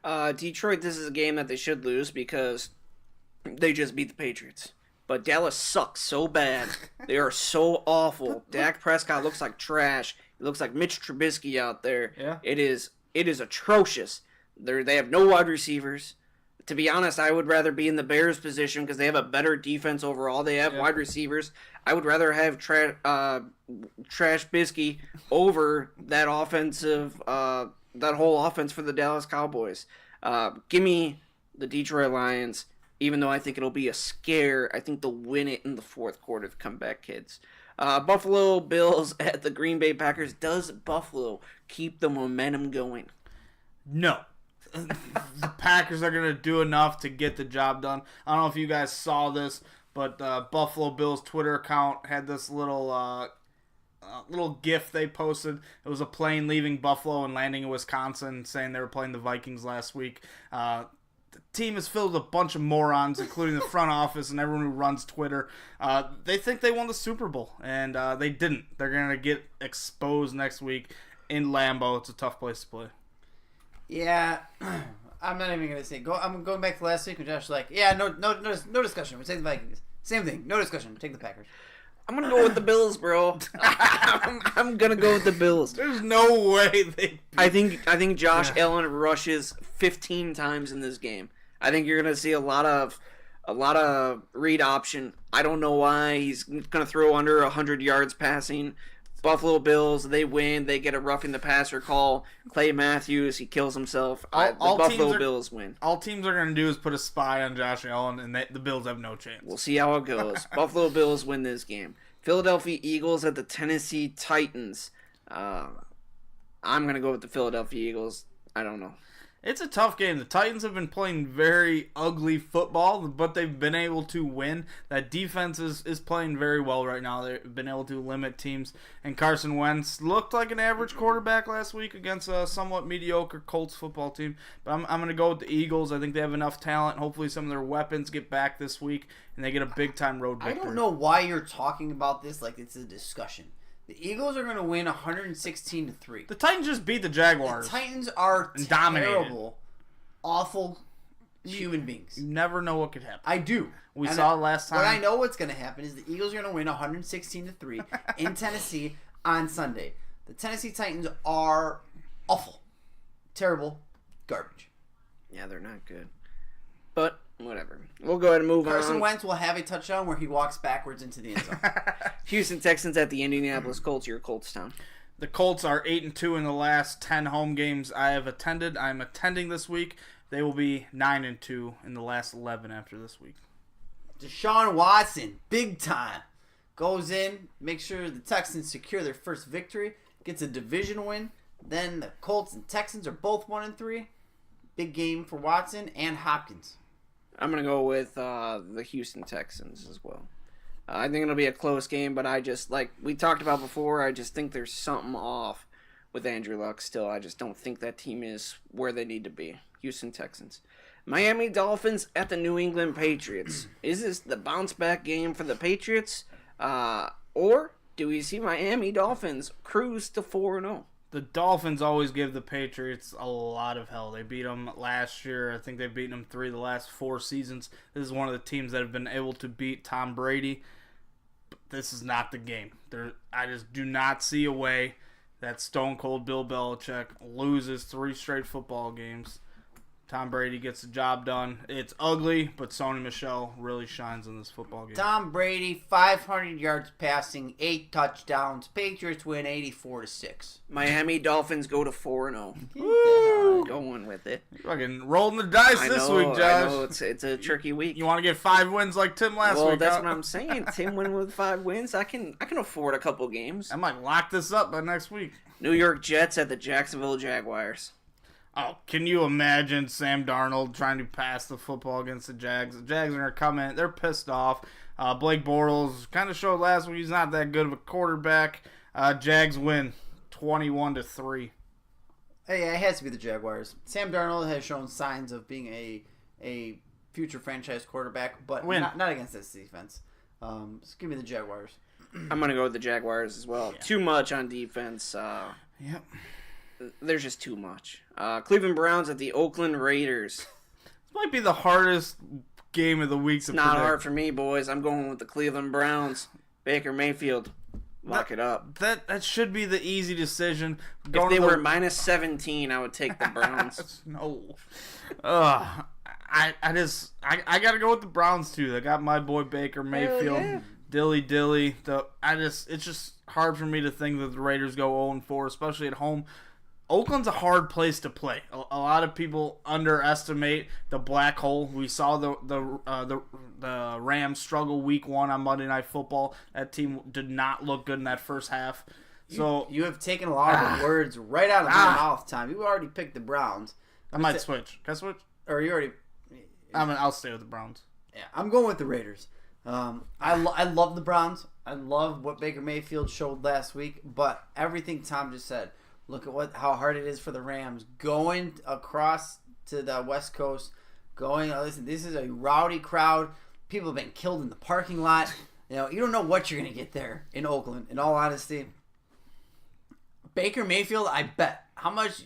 Detroit, this is a game that they should lose because they just beat the Patriots. But Dallas sucks so bad. They are so awful. Dak Prescott looks like trash. He looks like Mitch Trubisky out there. Yeah. It is atrocious. They have no wide receivers. To be honest, I would rather be in the Bears' position because they have a better defense overall. They have wide receivers. I would rather have Trash Bisky over that offensive, that whole offense for the Dallas Cowboys. Give me the Detroit Lions. Even though I think it'll be a scare, I think they'll win it in the fourth quarter. The comeback kids. Buffalo Bills at the Green Bay Packers. Does Buffalo keep the momentum going? No. The Packers are going to do enough to get the job done. I don't know if you guys saw this, but Buffalo Bills Twitter account had this little GIF they posted. It was a plane leaving Buffalo and landing in Wisconsin, saying they were playing the Vikings last week. The team is filled with a bunch of morons, including the front office and everyone who runs Twitter. They think they won the Super Bowl, and they didn't. They're going to get exposed next week in Lambeau. It's a tough place to play. Yeah, I'm not even going to say. I'm going back to last week when Josh was like, yeah, no discussion. We take the Vikings. Same thing. No discussion. Take the Packers. I'm gonna go with the Bills, bro. I'm gonna go with the Bills. There's no way they. I think Josh Allen rushes 15 times in this game. I think you're gonna see a lot of read option. I don't know why he's gonna throw under 100 yards passing. Buffalo Bills, they win. They get a roughing the passer call. Clay Matthews, he kills himself. The Buffalo Bills win. All teams are going to do is put a spy on Josh Allen, and the Bills have no chance. We'll see how it goes. Buffalo Bills win this game. Philadelphia Eagles at the Tennessee Titans. I'm going to go with the Philadelphia Eagles. I don't know. It's a tough game. The Titans have been playing very ugly football, but they've been able to win. That defense is playing very well right now. They've been able to limit teams. And Carson Wentz looked like an average quarterback last week against a somewhat mediocre Colts football team. But I'm going to go with the Eagles. I think they have enough talent. Hopefully some of their weapons get back this week, and they get a big-time road victory. I don't know why you're talking about this like it's a discussion. The Eagles are going to win 116-3. The Titans just beat the Jaguars. The Titans are terrible, awful human beings. You never know what could happen. I do. We saw it last time. What I know what's going to happen is the Eagles are going to win 116-3 in Tennessee on Sunday. The Tennessee Titans are awful, terrible, garbage. Yeah, they're not good. But whatever. We'll go ahead and move on. Carson Wentz will have a touchdown where he walks backwards into the end zone. Houston Texans at the Indianapolis Colts. Your Colts town. The Colts are 8-2 in the last 10 home games I have attended. I'm attending this week. They will be 9-2 in the last 11 after this week. Deshaun Watson, big time, goes in, makes sure the Texans secure their first victory, gets a division win. Then the Colts and Texans are both 1-3. Big game for Watson and Hopkins. I'm going to go with the Houston Texans as well. I think it'll be a close game, but I just, like we talked about before, I just think there's something off with Andrew Luck still. I just don't think that team is where they need to be. Houston Texans. Miami Dolphins at the New England Patriots. Is this the bounce-back game for the Patriots? Or do we see Miami Dolphins cruise to 4-0? The Dolphins always give the Patriots a lot of hell. They beat them last year. I think they've beaten them 3 of the last 4 seasons. This is one of the teams that have been able to beat Tom Brady. But this is not the game. I just do not see a way that Stone Cold Bill Belichick loses 3 straight football games. Tom Brady gets the job done. It's ugly, but Sony Michel really shines in this football game. Tom Brady, 500 yards passing, 8 touchdowns. Patriots win 84-6. Miami Dolphins go to 4-0. Going with it. Fucking rolling the dice this week, Josh. I know it's a tricky week. You want to get 5 wins like Tim last week? Well, that's what I'm saying. Tim win with 5 wins. I can afford a couple games. I might lock this up by next week. New York Jets at the Jacksonville Jaguars. Oh, can you imagine Sam Darnold trying to pass the football against the Jags? The Jags are going to come in. They're pissed off. Blake Bortles kind of showed last week he's not that good of a quarterback. Jags win 21-3. Hey, it has to be the Jaguars. Sam Darnold has shown signs of being a future franchise quarterback, but not against this defense. Just give me the Jaguars. I'm going to go with the Jaguars as well. Yeah. Too much on defense. Yep. There's just too much. Cleveland Browns at the Oakland Raiders. This might be the hardest game of the week to predict. Not hard for me, boys. I'm going with the Cleveland Browns. Baker Mayfield. Lock it up. That should be the easy decision. If they were minus 17, I would take the Browns. No. I got to go with the Browns, too. They got my boy Baker Mayfield. Yeah. Dilly. It's just hard for me to think that the Raiders go 0-4, especially at home. Oakland's a hard place to play. A lot of people underestimate the black hole. We saw the Rams struggle week 1 on Monday Night Football. That team did not look good in that first half. So you have taken a lot of the words right out of my mouth, Tom. You already picked the Browns. I might switch. Can I switch? Or you already? I'll stay with the Browns. Yeah, I'm going with the Raiders. I love the Browns. I love what Baker Mayfield showed last week, but everything Tom just said. Look at how hard it is for the Rams going across to the West Coast. Listen, this is a rowdy crowd. People have been killed in the parking lot. You don't know what you're going to get there in Oakland, in all honesty. Baker Mayfield, I bet. How much?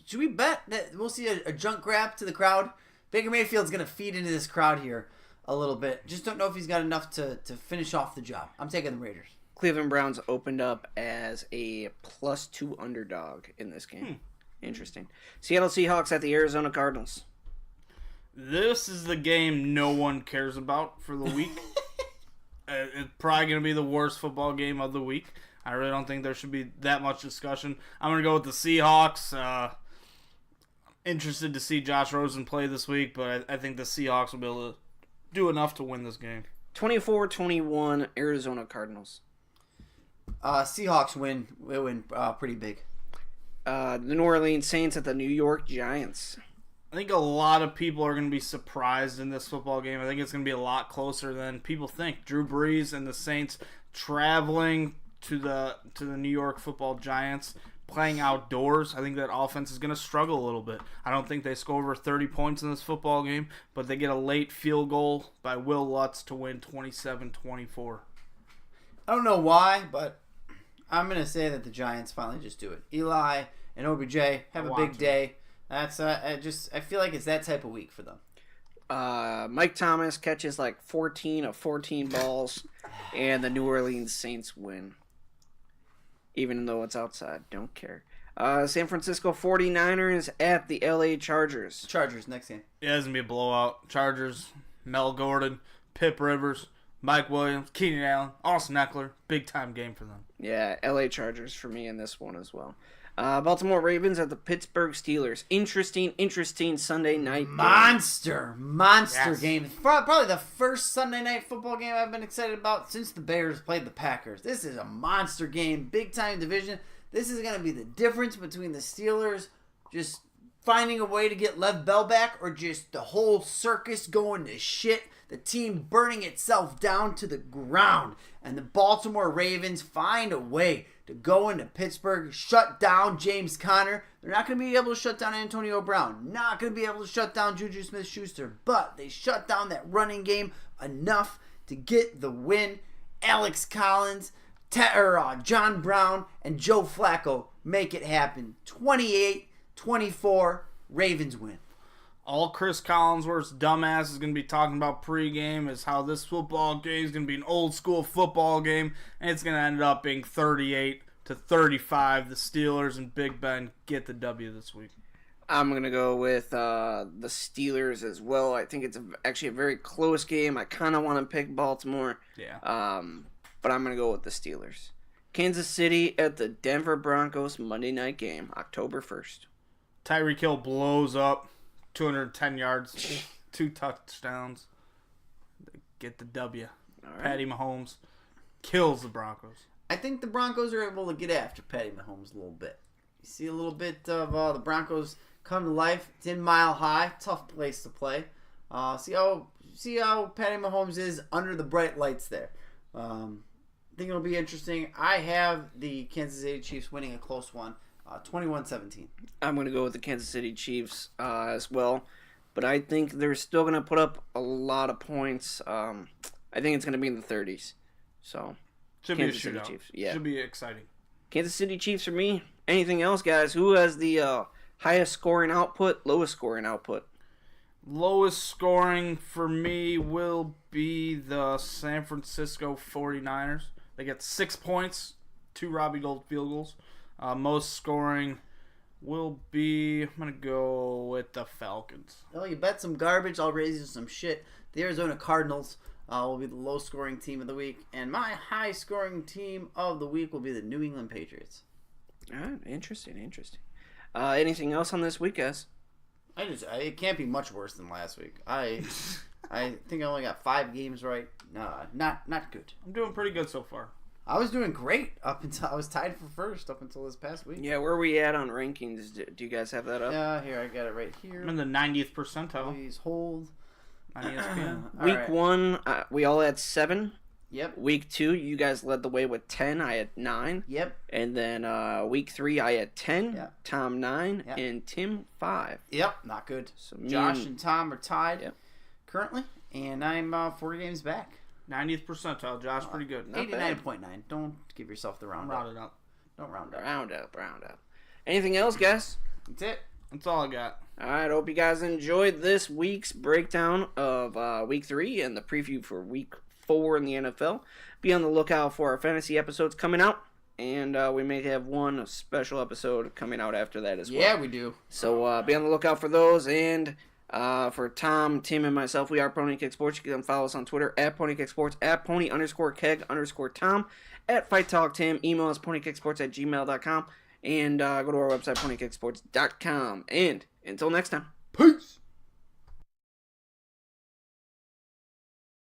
Should we bet that we'll see a junk grab to the crowd? Baker Mayfield's going to feed into this crowd here. a little bit. Just don't know if he's got enough to finish off the job. I'm taking the Raiders. Cleveland Browns opened up as a +2 underdog in this game. Interesting. Seattle Seahawks at the Arizona Cardinals. This is the game no one cares about for the week. It's probably going to be the worst football game of the week. I really don't think there should be that much discussion. I'm going to go with the Seahawks. Interested to see Josh Rosen play this week, but I think the Seahawks will be able to do enough to win this game. 24-21 Arizona Cardinals. Seahawks win. They win pretty big. The New Orleans Saints at the New York Giants. I think a lot of people are going to be surprised in this football game. I think it's going to be a lot closer than people think. Drew Brees and the Saints traveling to the New York Football Giants, playing outdoors. I think that offense is going to struggle a little bit. I don't think they score over 30 points in this football game, but they get a late field goal by Will Lutz to win 27-24. I don't know why, but I'm going to say that the Giants finally just do it. Eli and OBJ have a big day. That's I feel like it's that type of week for them. Mike Thomas catches like 14 of 14 balls, and the New Orleans Saints win. Even though it's outside, don't care. San Francisco 49ers at the LA Chargers. Chargers next game. Yeah, it's going to be a blowout. Chargers, Mel Gordon, Pip Rivers, Mike Williams, Keenan Allen, Austin Eckler. Big time game for them. Yeah, LA Chargers for me in this one as well. Baltimore Ravens at the Pittsburgh Steelers. Interesting Sunday night game. Monster Yes. game. It's probably the first Sunday night football game I've been excited about since the Bears played the Packers. This is a monster game, big time division. This is going to be the difference between the Steelers just finding a way to get Lev Bell back or just the whole circus going to shit, the team burning itself down to the ground, and the Baltimore Ravens find a way to go into Pittsburgh, shut down James Conner. They're not going to be able to shut down Antonio Brown, not going to be able to shut down Juju Smith-Schuster, but they shut down that running game enough to get the win. Alex Collins, John Brown, and Joe Flacco make it happen. 28-24, Ravens win. All Chris Collinsworth's dumbass is going to be talking about pregame is how this football game is going to be an old school football game, and it's going to end up being 38-35. The Steelers and Big Ben get the W this week. I'm going to go with the Steelers as well. I think it's actually a very close game. I kind of want to pick Baltimore. Yeah. But I'm going to go with the Steelers. Kansas City at the Denver Broncos Monday night game, October 1st. Tyreek Hill blows up, 210 yards, 2 touchdowns. They get the W. All right. Patty Mahomes kills the Broncos. I think the Broncos are able to get after Patty Mahomes a little bit. You see a little bit of the Broncos come to life. It's in Mile High, tough place to play. See how Patty Mahomes is under the bright lights there. I think it'll be interesting. I have the Kansas City Chiefs winning a close one, 21-17. I'm going to go with the Kansas City Chiefs as well. But I think they're still going to put up a lot of points. I think it's going to be in the 30s. So, Should Kansas be a City shootout. Chiefs, yeah. Should be exciting. Kansas City Chiefs for me. Anything else, guys? Who has the highest scoring output, lowest scoring output? Lowest scoring for me will be the San Francisco 49ers. They get 6 points, 2 Robbie Gold field goals. Most scoring will be, I'm going to go with the Falcons. Well, you bet some garbage, I'll raise you some shit. The Arizona Cardinals will be the low-scoring team of the week. And my high-scoring team of the week will be the New England Patriots. All right, interesting. Anything else on this week, guys? It can't be much worse than last week. I think I only got 5 games right. No, not good. I'm doing pretty good so far. I was doing great up until I was tied for first up until this past week. Yeah, where are we at on rankings? Do you guys have that up? Yeah, here I got it right here. I'm in the 90th percentile Please hold. on ESPN. All Week right. 1, we all had 7. Yep. Week 2, you guys led the way with 10. I had 9. Yep. And then week 3, I had 10. Yeah. Tom 9, Yeah. and Tim 5. Yep. Not good. So me Josh and- and Tom are tied Yep. currently, and I'm 4 games back. 90th percentile. Josh, pretty good. Not bad. 89.9. Don't give yourself the round Round up. it up. Don't round up. Round up. Anything else, guys? That's it. That's all I got. All right, hope you guys enjoyed this week's breakdown of Week 3 and the preview for Week 4 in the NFL. Be on the lookout for our fantasy episodes coming out, and we may have one special episode coming out after that as well. Yeah, we do. So be on the lookout for those, and for Tom, Tim, and myself, we are Pony Kick Sports. You can follow us on Twitter at Pony Kick Sports, at Pony_Keg_Tom, at Fight Talk Tim. Email us ponykicksports@gmail.com, and go to our website, ponykicksports.com. And until next time, Peace.